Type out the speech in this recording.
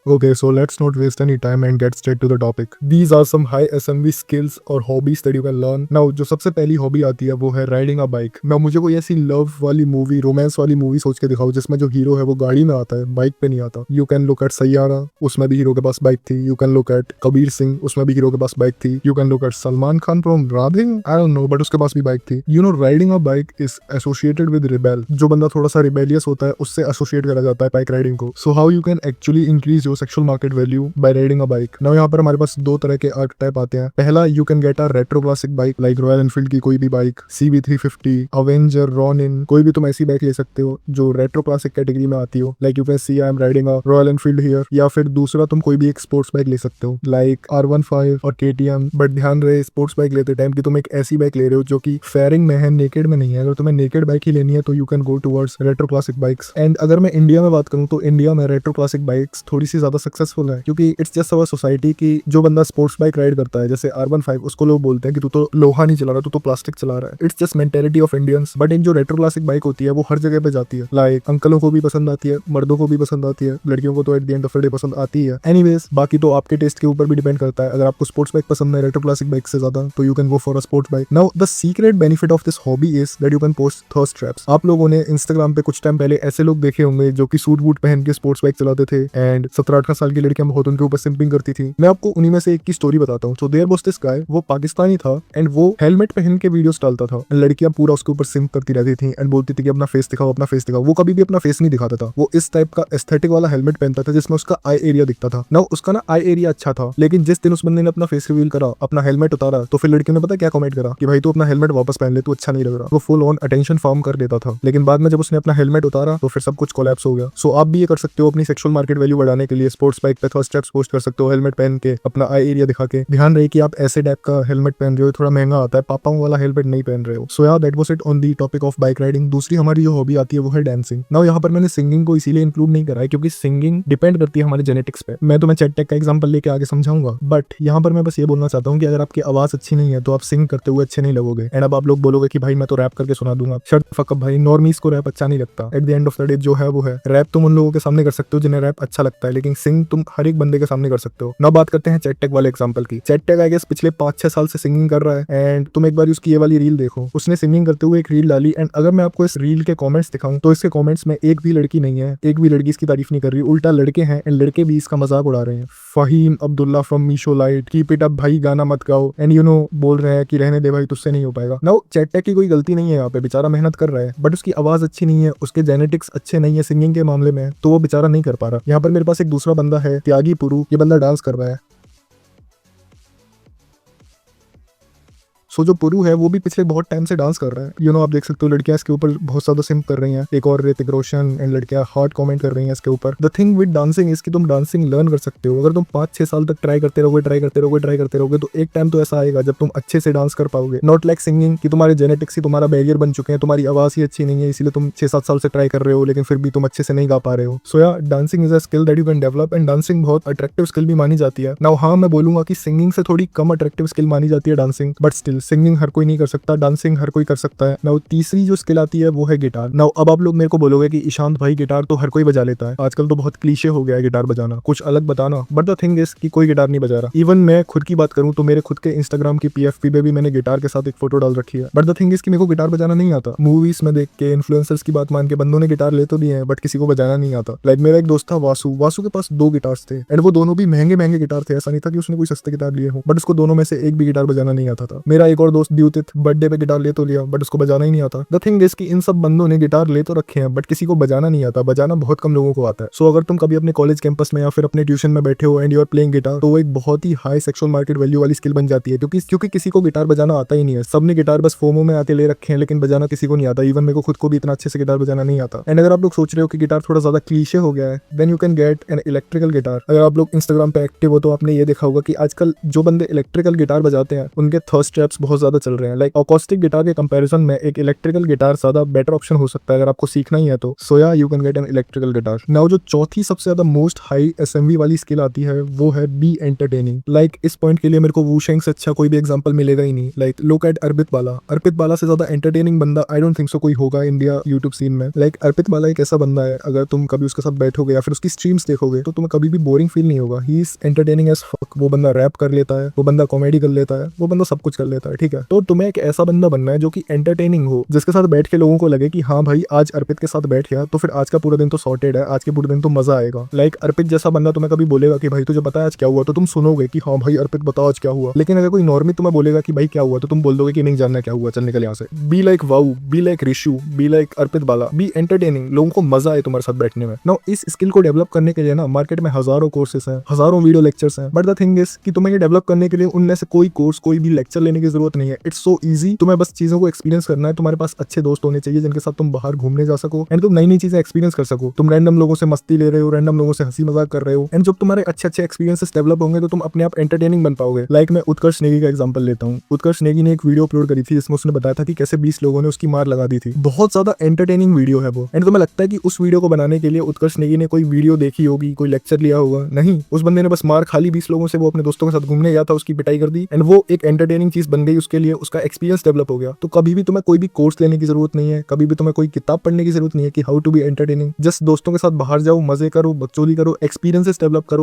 Okay, so let's not waste any time and get straight to the topic. These are some high SMV skills और hobbies that you can learn. Now, जो सबसे पहली hobby आती है वो है riding a bike. Now, मुझे कोई ऐसी लव वाली मूवी, रोमांस वाली मूवी सोच के दिखाओ जिसमें जो हीरो है वो गाड़ी में आता है, बाइक पे नहीं आता. You can look at Saiyaara, उसमें भी हीरो के पास बाइक थी. You can look at Kabir Singh, उसमें भी हीरो के पास बाइक थी. You can look at Salman Khan from Radhe, I don't know, but उसके पास भी बाइक थी. You know, riding a bike is associated with rebel. जो बंदा थोड़ा सा rebellious होता है उससे एसोसिएट करा जाता है बाइक राइडिंग को. So how you can actually increase your sexual market value by riding a bike. Now यहाँ पर हमारे पास दो तरह के आर्कटाइप आते हैं. पहला, you can get a retro classic bike like Royal Enfield की कोई भी बाइक, CB350, Avenger, Ronin, कोई भी तुम ऐसी बाइक ले सकते हो जो रेट्रो क्लासिक कैटेगरी में आती हो. Like you can see I am riding a Royal Enfield here. या फिर दूसरा, तुम कोई भी एक स्पोर्ट्स बाइक ले सकते हो like R15 और KTM. बट ध्यान रहे स्पोर्ट्स बाइक लेते टाइम कि तुम एक ऐसी बाइक ले रहे हो जो कि फेयरिंग में है, नेकेड में नहीं है. अगर तुम्हें नेकेड बाइक ही लेनी है तो you can go towards retro classic bikes. And अगर मैं इंडिया में बात करूँ तो इंडिया में रेट्रो क्लासिक बाइक्स थोड़ी सी ज्यादा सक्सेसफुल है, क्योंकि इट्स जस्ट अवर सोसाइटी की जो बंदा स्पोर्ट्स बाइक राइड करता है जैसे R15, उसको लोग बोलते हैं कि तू तो लोहा नहीं चला रहा, तू तो प्लास्टिक चला रहा है. It's just mentality of Indians. But एक जो रेट्रो क्लासिक बाइक होती है वो हर जगह पे जाती है. लाइक अंकलों को भी पसंद आती है, मर्दों को भी पसंद आती है, लड़कियों को तो at the end of the day पसंद आती है. एनीवेज, बाकी तो आपके टेस्ट के ऊपर भी डिपेंड करता है. अगर आपको स्पोर्ट्स बाइक पसंद है रेट्रो क्लासिक बाइक से ज्यादा तो you can go for a sports bike. Now the secret benefit of this hobby is that you can post thirst traps. आप लोगों ने इंस्टाग्राम पे कुछ टाइम पहले ऐसे लोग देखे होंगे जो कि सूट बूट पहन के स्पोर्ट्स बाइक चलाते थे एंड 17-18 साल की लड़कियां बहुत उनके ऊपर सिंपिंग करती थी. मैं आपको उन्हीं में से एक की स्टोरी बताता हूँ. So there was this guy, वो पाकिस्तानी था एंड वो हेलमेट पहन के वीडियोस डालता था. लड़कियां पूरा उसके ऊपर सिंप करती रहती थी एंड बोलती थी कि अपना फेस दिखाओ, अपना फेस दिखाओ. वो कभी भी अपना फेस नहीं दिखाता था. वो इस टाइप का एस्थेटिक वाला हेलमेट पहनता था जिसमें उसका आई एरिया दिखता था. ना उसका ना आई एरिया अच्छा था, लेकिन जिस दिन उस बंदे ने अपना फेस रिवील करा, अपना हेलमेट उतारा, तो फिर लड़कियों ने पता क्या कमेंट करा कि भाई तू अपना हेलमेट वापस पहन ले, तू अच्छा नहीं लग रहा. वो फुल ऑन अटेंशन फार्म कर देता था. लेकिन बाद में जब उसने अपना हेलमेट उतारा तो फिर सब कुछ कोलैप्स हो गया. सो आप भी ये कर सकते हो अपनी सेक्सुअल मार्केट वैल्यू बढ़ाने के लिए. स्पोर्ट्स बाइक पे थर्स्ट स्टेप्स पोस्ट कर सकते हो हेलमेट पहन के, अपना आई एरिया दिखा के. ध्यान रहे कि आप ऐसे टाइप का हेलमेट पहन रहे हो, थोड़ा महंगा आता है, पापाओं वाला हेलमेट नहीं पहन रहे हो. सो यार that was it on the topic of bike riding. दूसरी हमारी जो हॉबी आती है वो है डांसिंग. नाउ यहाँ पर मैंने सिंगिंग को इसीलिए इंक्लूड नहीं करा है क्योंकि सिंगिंग डिपेंड करती है हमारे जेनेटिक्स पे. मैं तुम्हें चैट टेक का एग्जांपल लेके आगे समझाऊंगा, बट यहाँ पर मैं बस ये बोलना चाहता हूँ कि अगर आपकी आवाज अच्छी नहीं है तो आप सिंग करते हुए अच्छे नहीं लगोगे. एंड अब आप लोग बोलोगे कि भाई मैं तो रैप करके सुना दूंगा. शट फक अप भाई, नॉर्मीज को रैप अच्छा नहीं लगता. At the end of the day जो है वो है. रैप तुम उन लोगों के सामने कर सकते हो जिन्हें रैप अच्छा लगता है, लेकिन सिंग तुम हर एक बंदे के सामने कर सकते हो. ना बात करते हैं चैट टेक वाले एग्जांपल की. चैट टेक आई गेस पिछले 5-6 साल से सिंगिंग कर रहा है एंड तुम एक बार उसकी ये वाली रील देखो. उसने सिंगिंग करते हुए एक रील डाली एंड अगर मैं आपको इस रील के कमेंट्स दिखाऊं तो इसके कमेंट्स में एक भी लड़की नहीं है, एक भी लड़की इसकी तारीफ नहीं कर रही, उल्टा लड़के हैं एंड लड़के भी इसका मजाक उड़ा रहे हैं. Faheem Abdullah from Meesho light, keep it up भाई, गाना मत गाओ, एंड यू नो बोल रहे हैं कि रहने दे भाई, तुझसे नहीं हो पाएगा. नाउ चैट टेक की कोई गलती नहीं है यहाँ पे, बेचारा मेहनत कर रहा है बट उसकी आवाज अच्छी नहीं है, उसके जेनेटिक्स अच्छे नहीं है सिंगिंग के मामले में, तो वो बेचारा नहीं कर पा रहा. यहाँ पर मेरे पास एक दूसरा बंदा है त्यागी पुरु. ये बंदा डांस कर रहा है. सो जो पुरु है वो भी पिछले बहुत टाइम से डांस कर रहा है. यू नो आप देख सकते हो लड़कियां इसके ऊपर बहुत ज्यादा सिंप कर रही हैं. एक और ऋतिक रोशन एंड लड़कियां हार्ड कमेंट कर रही हैं इसके ऊपर. The thing with dancing is कि तुम डांसिंग लर्न कर सकते हो. अगर तुम 5-6 साल तक ट्राई करते रहोगे तो एक टाइम तो ऐसा आएगा जब तुम अच्छे से डांस कर पाओगे. नॉट लाइक सिंगिंग कि तुम्हारे जेनेटिक्स ही तुम्हारा बैरियर बन चुके हैं, तुम्हारी आवाज ही अच्छी नहीं है इसीलिए तुम 6-7 साल से ट्राई कर रहे हो लेकिन फिर भी तुम अच्छे से नहीं गा पा रहे हो. सो या dancing is a skill that you can develop and dancing बहुत अट्रैक्टिव स्किल भी मानी जाती है. नाउ हाँ मैं बोलूंगा कि सिंगिंग से थोड़ी कम अट्रैक्टिव स्किल मानी जाती है डांसिंग, बट स्टिल सिंगिंग हर कोई नहीं कर सकता, डांसिंग हर कोई कर सकता है. नाउ तीसरी जो स्किल आती है वो है गिटार. नाउ अब आप लोग मेरे को बोलोगे कि ईशांत भाई गिटार तो हर कोई बजा लेता है, आजकल तो बहुत क्लीशे हो गया है गिटार बजाना, कुछ अलग बताना. बट द थिंग इज कि कोई गिटार नहीं बजा रहा. इवन मैं खुद की बात करूं तो मेरे खुद के इंस्टाग्राम की PFP पे भी मैंने गिटार के साथ एक फोटो डाल रखी है. बट द थिंग इज कि मेरे को गिटार बजाना नहीं आता. मूवीज में देख के इन्फ्लुएंसर्स की बात मान के बंदों ने गिटार ले तो दिए हैं बट किसी को बजाना नहीं आता. लाइक मेरा एक दोस्त था वासु के पास 2 गिटार्स थे एंड वो दोनों भी महंगे महंगे गिटार थे. ऐसा नहीं था कि उसने कोई सस्ते गिटार लिए हो, बट उसको दोनों में से एक भी गिटार बजाना नहीं आता था. मेरा एक और दोस्त द्युतित बर्थडे पे गिटार ले तो लिया बट उसको बजाना ही नहीं आता. द थिंग इज कि इन सब बंदों ने गिटार ले तो रखे हैं बट किसी को बजाना नहीं आता. बजाना बहुत कम लोगों को आता है. सो अगर तुम कभी अपने कॉलेज कैंपस में या फिर अपने ट्यूशन में बैठे हो and you are playing guitar तो वो एक बहुत ही हाई सेक्सुअल मार्केट वैल्यू वाली स्किल बन जाती है, क्योंकि किसी को गिटार बजाना आता ही नहीं है. सबने गिटार बस फोमो में आते ले रखे हैं लेकिन बजाना किसी को नहीं आता. इवन मेरे को खुद को भी इतना अच्छे से गिटार बजाना नहीं आता. एंड अगर आप लोग सोच रहे हो कि गिटार थोड़ा ज्यादा क्लीशे हो गया है then you can get an electrical guitar. अगर आप लोग इंस्टाग्राम पे एक्टिव हो तो आपने ये देखा होगा कि आजकल जो बंदे इलेक्ट्रिकल गिटार बजाते हैं उनके थर्स्ट स्टेप्स बहुत ज्यादा चल रहे हैं। लाइक अकॉस्टिक गिटार के कंपैरिजन में एक इलेक्ट्रिकल गिटार ज्यादा बेटर ऑप्शन हो सकता है अगर आपको सीखना ही है तो। सो या you can get an electrical guitar. Now जो चौथी सबसे ज्यादा मोस्ट हाई एसएमवी वाली स्किल आती है वो है बी एंटरटेनिंग। लाइक इस पॉइंट के लिए मेरे को वूशेंग से अच्छा कोई भी एग्जांपल मिलेगा ही नहीं। लाइक लुक एट अर्पित बाला। अर्पित बाला से ज्यादा एंटरटेनिंग बंदा आई डोंट थिंक सो कोई होगा इंडिया यूट्यूब सीन में। लाइक अर्पित बाला एक ऐसा बंदा है, अगर तुम कभी उसके साथ बैठोगे या फिर उसकी स्ट्रीम्स देखोगे तो तुम्हें कभी भी बोरिंग फील नहीं होगा। He is entertaining as fuck. वो बंदा रैप कर लेता है, वो बंदा कॉमेडी कर लेता है, वो बंदा सब कुछ कर लेता है, ठीक है। तो तुम्हें एक ऐसा बंदा बनना है जो कि एंटरटेनिंग हो, जिसके साथ बैठ के लोगों को लगे कि हाँ भाई आज अर्पित के साथ बैठ गया तो फिर आज का पूरा दिन तो सॉर्टेड है, आज के पूरे दिन तो मजा आएगा। लाइक अर्पित जैसा बंदा तुम्हें कभी बोलेगा कि भाई तुझे पता है आज क्या हुआ, तो तुम सुनोगे कि हाँ भाई अर्पित बताओ आज क्या हुआ। लेकिन अगर कोई नॉर्मी तुम्हें बोलेगा कि भाई क्या हुआ तो तुम बोल दोगे कि नहीं जानना क्या हुआ, चल निकल यहाँ से। Be like wow, be like Rishu, be like Arpit Bala, be entertaining, लोगों को मजा आए तुम्हारे साथ बैठने में। नाउ इस स्किल को डेवलप करने के लिए ना मार्केट में हजारों कोर्सेस हैं, हजारों वीडियो लेक्चर्स हैं, बट द थिंग इज कि तुम्हें ये डेवलप करने के लिए उनमें से कोई कोर्स कोई भी लेक्चर लेने की जरूरत नहीं है। It's so easy. तुम्हें बस चीजों को एक्सपीरियंस करना है। तुम्हारे पास अच्छे दोस्त होने चाहिए जिनके साथ तुम बाहर घूमने जा सको एंड तुम नई नई चीजें एक्सपीरियंस कर सको। तुम रैंडम लोगों से मस्ती ले रहे हो, रैंडम लोगों से हंसी मजाक कर रहे हो एंड जब तुम्हारे अच्छे अच्छे एक्सपीरियंसेस डेवलप होंगे तो तुम अपने आप एंटरटेनिंग बन पाओगे। लाइक मैं उत्कर्ष नेगी का एग्जांपल लेता हूँ। उत्कर्ष नेगी ने एक वीडियो अपलोड करी थी जिसमें उसने बताया था कि कैसे 20 लोगों ने उसकी मार लगा दी थी। बहुत ज्यादा एंटरटेनिंग वीडियो है वो। एंड तुम्हें लगता है कि उस वीडियो को बनाने के लिए उत्कर्ष नेगी ने कोई वीडियो देखी होगी, कोई लेक्चर लिया होगा? नहीं, उस बंदे ने बस मार खाली 20 लोगों से, वो अपने दोस्तों के साथ घूमने गया था, उसकी पिटाई कर दी एंड वो एक एंटरटेनिंग चीज बन गई उसके लिए, उसका एक्सपीरियंस डेवलप हो गया। तो कभी भी तुम्हें कोई भी कोर्स लेने की जरूरत नहीं है, कभी भी तुम्हें कोई किताब पढ़ने की जरूरत नहीं है कि how to be entertaining. Just दोस्तों के साथ बाहर जाओ, मजे करो, बकचोदी करो, एक्सपीरियंसेस डेवलप करो